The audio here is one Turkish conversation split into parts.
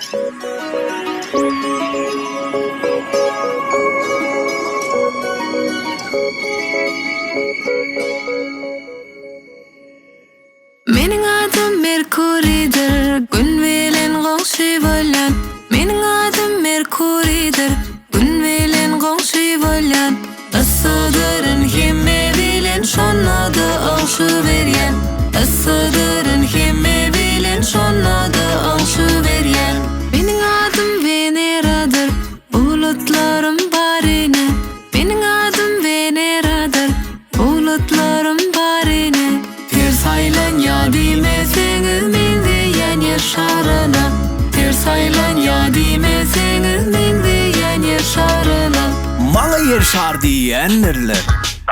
Mening adım Merkuridir, gün bilen goşy bolýan. Mening adım Merkuridir, gün bilen goşy bolýan. Isydyryn hemme bilen şonady alşy berýän. Isydyryn hemme bilen şonady alşy berýän. Mening adım Veneradır, bulutlarym barine. Mening adım Veneradır, bulutlarym barine. Ters aylan ya dimeseňiz men diýen yer şaryna. Ters aylan ya dimeseňiz men diýen yer şaryna. Maňa yer şar diýenler.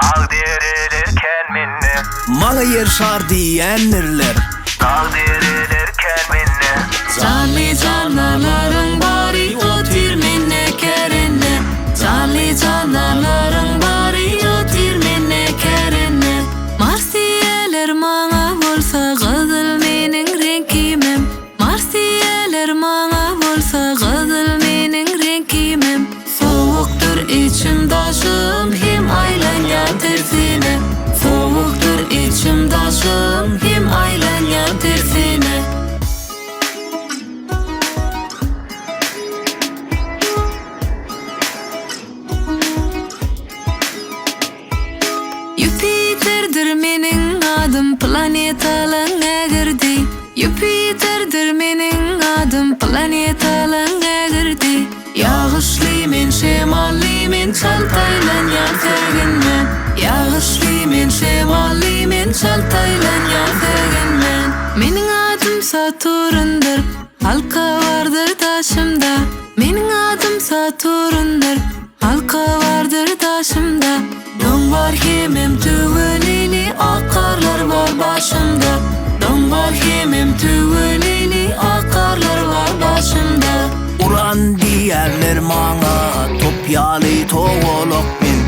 Taqdirilerken minne. Maňa yer şar diýenler. Taqdirilerken minne. Canly canlarlaryň bary otyr menne kerenne. Canly canlarlaryň bary otyr menne kerenne. Marsiyeler maňa bolsa gyzyl meniň renkimem. Marsiyeler maňa bolsa gyzyl meniň renkimem. Sowukdur içim daşym hem aylanýan tersine. Sowukdur içim daşym hem aylanýan tersine. Jupiterdir meniň adym, planetalaryň ägirdi. Jupiterdir meniň adym, planetalaryň ägirdi. Yağışly men, şemally men, çaltaýlanýan seginmen. Yağışly men, şemally men, çaltaýlanýan seginmen. Meniň adym Saturndyr, halka bardyr taşymda. Meniň adym Saturndyr, halka bardyr taşymda. Dong var hemem tüwelili, akarlar var başımda. Dong var hemem tüwelili, akarlar var başımda. Uran diýerler maňa, topýaly togolok men.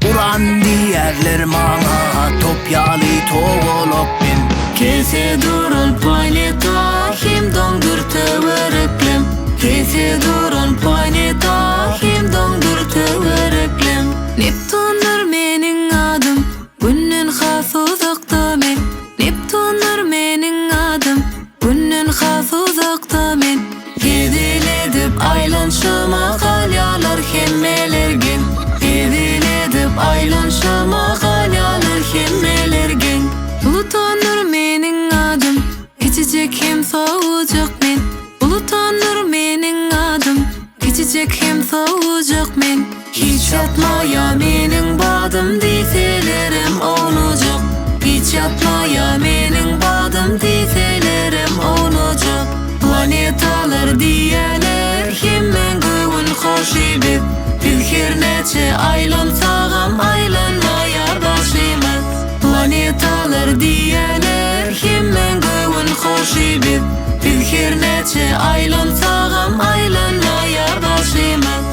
Uran diýerler maňa, topýaly togolok men. Kese duran planeta, hem dongdur töwereklem. Kese duran planeta, hem dongdur töwereklem. Neptundur meniň adym, günnün has uzakda men. Neptundur meniň adym, günnün has uzakda men. Hedil edip aylanşyma galyalar hemmelergen. Hedil edip aylanşyma galyalar hemmelergen. Plutondur meniň adym, kiçijek hem sowujak men. Plutondur meniň adym, kiçijek hem sowujak men. Hiç yatmaya meniň badym diýselerim onujak. Hiç yatmaya meniň badym diýselerim onujak. Planetalar diýerler hemmen göwün hoşybet. Biz her neçe aylansagam aylanmaýar başymyz. Planetalar diýerler hemmen göwün hoşybet. Biz her neçe aylansagam aylanmaýar başymyz.